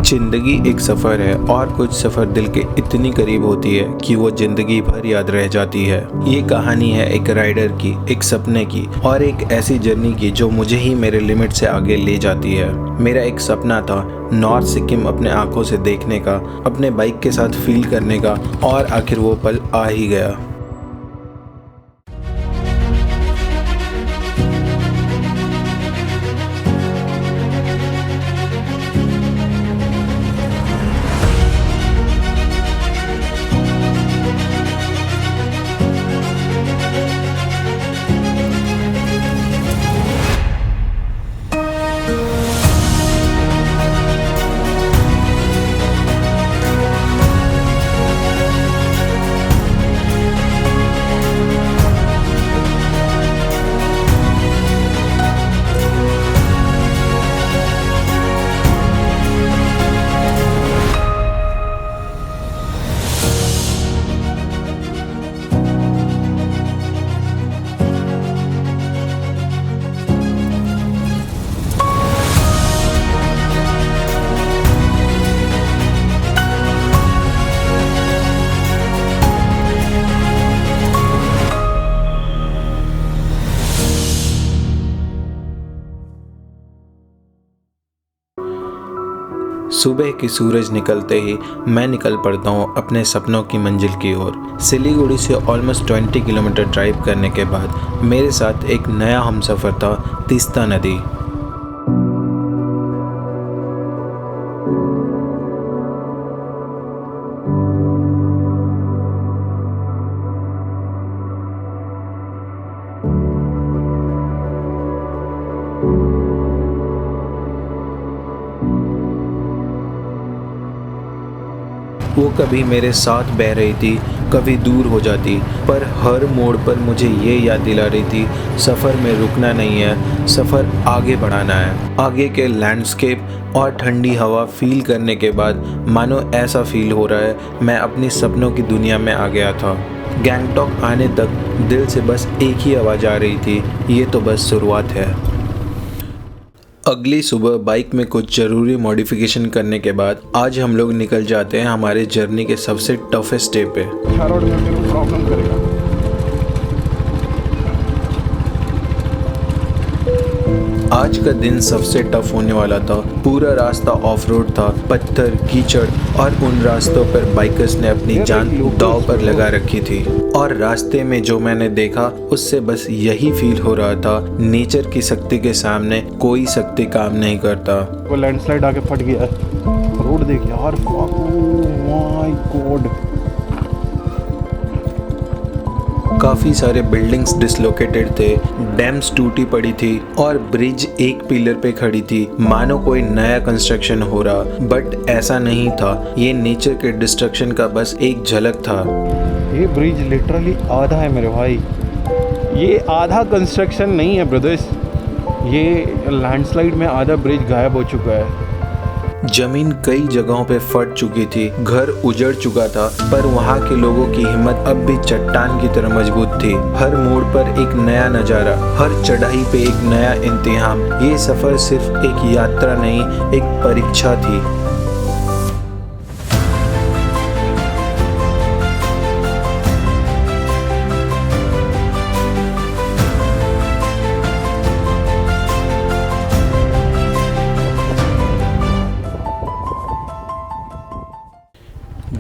जिंदगी एक सफ़र है और कुछ सफ़र दिल के इतनी करीब होती है कि वो ज़िंदगी भर याद रह जाती है। ये कहानी है एक राइडर की, एक सपने की और एक ऐसी जर्नी की जो मुझे ही मेरे लिमिट से आगे ले जाती है। मेरा एक सपना था नॉर्थ सिक्किम अपने आंखों से देखने का, अपने बाइक के साथ फील करने का, और आखिर वो पल आ ही गया। सुबह की सूरज निकलते ही मैं निकल पड़ता हूँ अपने सपनों की मंजिल की ओर। सिलीगुड़ी से ऑलमोस्ट 20 किलोमीटर ड्राइव करने के बाद मेरे साथ एक नया हमसफ़र था, तीस्ता नदी। वो कभी मेरे साथ बह रही थी, कभी दूर हो जाती, पर हर मोड़ पर मुझे ये याद दिला रही थी सफ़र में रुकना नहीं है, सफ़र आगे बढ़ाना है। आगे के लैंडस्केप और ठंडी हवा फील करने के बाद मानो ऐसा फील हो रहा है मैं अपनी सपनों की दुनिया में आ गया था। गैंगटॉक आने तक दिल से बस एक ही आवाज़ आ रही थी, ये तो बस शुरुआत है। अगली सुबह बाइक में कुछ ज़रूरी मॉडिफिकेशन करने के बाद आज हम लोग निकल जाते हैं हमारे जर्नी के सबसे टफेस्ट डे पे। रोड में मेरे को प्रॉब्लम करेगा। आज का दिन सबसे टफ होने वाला था। पूरा रास्ता ऑफ रोड था, पत्थर, कीचड़, और उन रास्तों पर बाइकर्स ने अपनी जान दांव पर लगा रखी थी। और रास्ते में जो मैंने देखा उससे बस यही फील हो रहा था, नेचर की शक्ति के सामने कोई शक्ति काम नहीं करता। वो लैंडस्लाइड आके फट गया। रोड देख यार, माय गॉड। काफ़ी सारे बिल्डिंग्स डिसलोकेटेड थे, डैम्स टूटी पड़ी थी और ब्रिज एक पिलर पे खड़ी थी, मानो कोई नया कंस्ट्रक्शन हो रहा। बट ऐसा नहीं था, ये नेचर के डिस्ट्रक्शन का बस एक झलक था। ये ब्रिज लिटरली आधा है मेरे भाई, ये आधा कंस्ट्रक्शन नहीं है ब्रदर्स, ये लैंडस्लाइड में आधा ब्रिज गायब हो चुका है। जमीन कई जगहों पे फट चुकी थी, घर उजड़ चुका था, पर वहाँ के लोगों की हिम्मत अब भी चट्टान की तरह मजबूत थी। हर मोड़ पर एक नया नज़ारा, हर चढ़ाई पे एक नया इम्तिहान। ये सफ़र सिर्फ एक यात्रा नहीं, एक परीक्षा थी।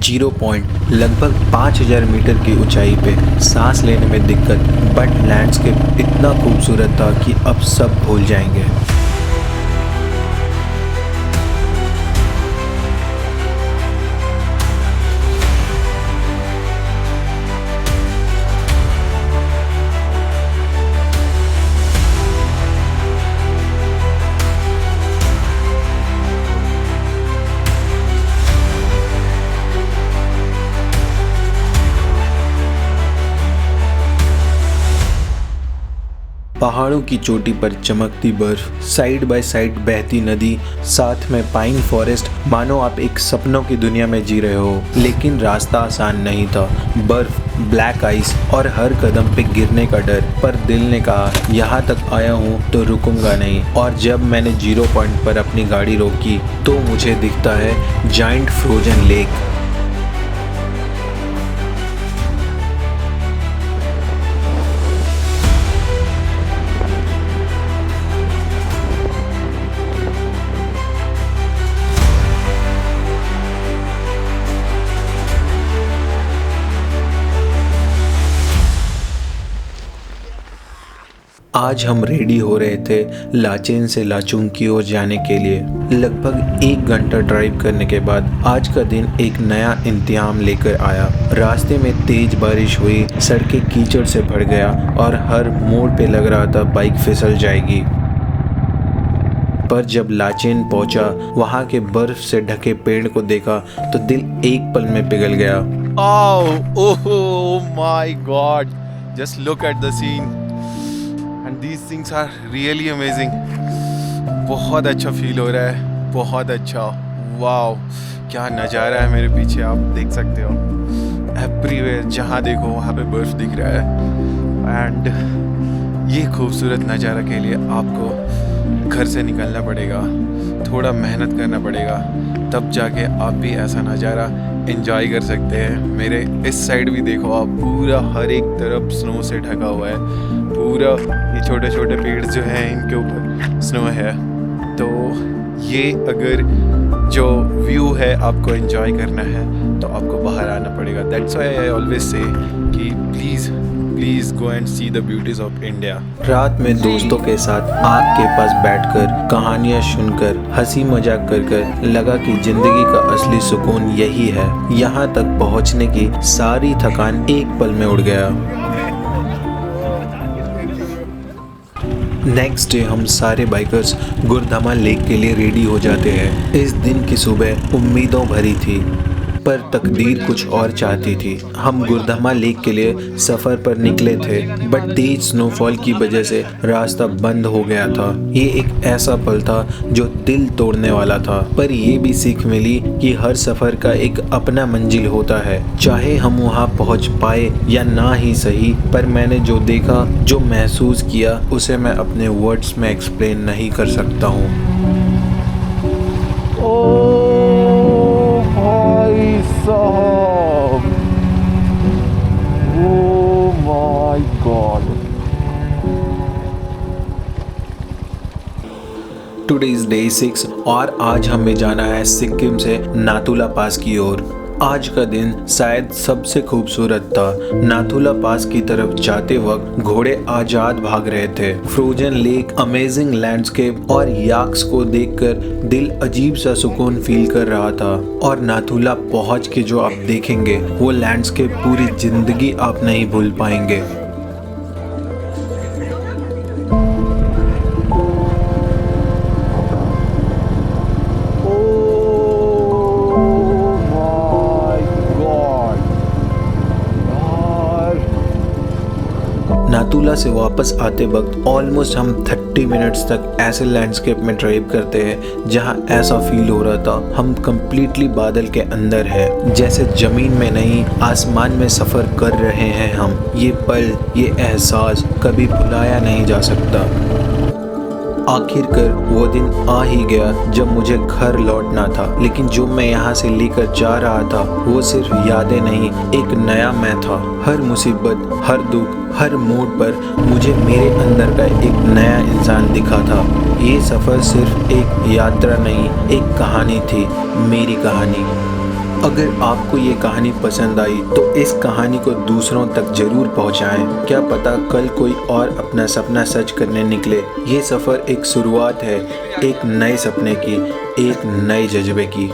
जीरो पॉइंट लगभग 5000 मीटर की ऊंचाई पे सांस लेने में दिक्कत, बट लैंडस्केप इतना खूबसूरत था कि अब सब भूल जाएंगे। पहाड़ों की चोटी पर चमकती बर्फ, साइड बाय साइड बहती नदी, साथ में पाइन फॉरेस्ट, मानो आप एक सपनों की दुनिया में जी रहे हो। लेकिन रास्ता आसान नहीं था। बर्फ, ब्लैक आइस और हर कदम पे गिरने का डर। पर दिल ने कहा यहाँ तक आया हूँ तो रुकूंगा नहीं। और जब मैंने 0 पॉइंट पर अपनी गाड़ी रोकी तो मुझे दिखता है जाइंट फ्रोजन लेक। आज हम रेडी हो रहे थे लाचेन से लाचुंग की ओर जाने के लिए। लगभग 1 घंटा ड्राइव करने के बाद आज का दिन एक नया इंतजाम लेकर आया। रास्ते में तेज बारिश हुई, सड़कें कीचड़ से भर गया और हर मोड़ पे लग रहा था बाइक फिसल जाएगी। पर जब लाचेन पहुंचा, वहां के बर्फ से ढके पेड़ को देखा तो दिल एक पल में पिघल गया। Oh my God! Just look at the scene. And these things are really amazing. बहुत अच्छा फील हो रहा है, बहुत अच्छा। वाओ, क्या नज़ारा है मेरे पीछे, आप देख सकते हो। एवरीवेयर जहाँ देखो वहाँ पे बर्फ दिख रहा है। एंड ये खूबसूरत नज़ारा के लिए आपको घर से निकलना पड़ेगा, थोड़ा मेहनत करना पड़ेगा, तब जाके आप भी ऐसा नज़ारा एंजॉय कर सकते हैं। मेरे इस साइड भी देखो आप, पूरा हर एक तरफ स्नो से ढका हुआ है। पूरा ये छोटे छोटे पेड़ जो हैं इनके ऊपर स्नो है। तो ये अगर जो व्यू है आपको एंजॉय करना है तो आपको बाहर आना पड़ेगा। That's why I always say कि please go and see the beauties of India. रात में दोस्तों के साथ आग के पास बैठकर कहानियां सुनकर हंसी मजाक कर लगा कि जिंदगी का असली सुकून यही है। यहाँ तक पहुँचने की सारी थकान एक पल में उड़ गया। नेक्स्ट डे हम सारे बाइकर्स गुरधामा लेक के लिए रेडी हो जाते हैं। इस दिन की सुबह उम्मीदों भरी थी, पर तकदीर कुछ और चाहती थी। हम गुरधामा लेक के लिए सफ़र पर निकले थे, बट तेज स्नोफॉल की वजह से रास्ता बंद हो गया था। ये एक ऐसा पल था जो दिल तोड़ने वाला था, पर ये भी सीख मिली कि हर सफ़र का एक अपना मंजिल होता है। चाहे हम वहाँ पहुँच पाए या ना ही सही, पर मैंने जो देखा, जो महसूस किया, उसे मैं अपने वर्ड्स में एक्सप्लेन नहीं कर सकता हूँ। साहब, oh my God! Today is day 6 और आज हमें जाना है सिक्किम से नाथुला पास की ओर। आज का दिन शायद सबसे खूबसूरत था। नाथुला पास की तरफ जाते वक्त घोड़े आजाद भाग रहे थे। फ्रोजन लेक, अमेजिंग लैंडस्केप और याक्स को देखकर दिल अजीब सा सुकून फील कर रहा था। और नाथुला पहुंच के जो आप देखेंगे वो लैंडस्केप पूरी जिंदगी आप नहीं भूल पाएंगे। नाथुला से वापस आते वक्त ऑलमोस्ट हम 30 मिनट्स तक ऐसे लैंडस्केप में ड्राइव करते हैं जहां ऐसा फील हो रहा था हम कंप्लीटली बादल के अंदर है, जैसे जमीन में नहीं आसमान में सफ़र कर रहे हैं हम। ये पल, ये एहसास कभी भुलाया नहीं जा सकता। आखिरकार वो दिन आ ही गया जब मुझे घर लौटना था, लेकिन जो मैं यहाँ से लेकर जा रहा था वो सिर्फ यादें नहीं, एक नया मैं था। हर मुसीबत, हर दुख, हर मोड़ पर मुझे मेरे अंदर का एक नया इंसान दिखा था। ये सफ़र सिर्फ एक यात्रा नहीं, एक कहानी थी, मेरी कहानी। अगर आपको ये कहानी पसंद आई तो इस कहानी को दूसरों तक जरूर पहुंचाएं। क्या पता कल कोई और अपना सपना सच करने निकले। ये सफ़र एक शुरुआत है, एक नए सपने की, एक नए जज्बे की।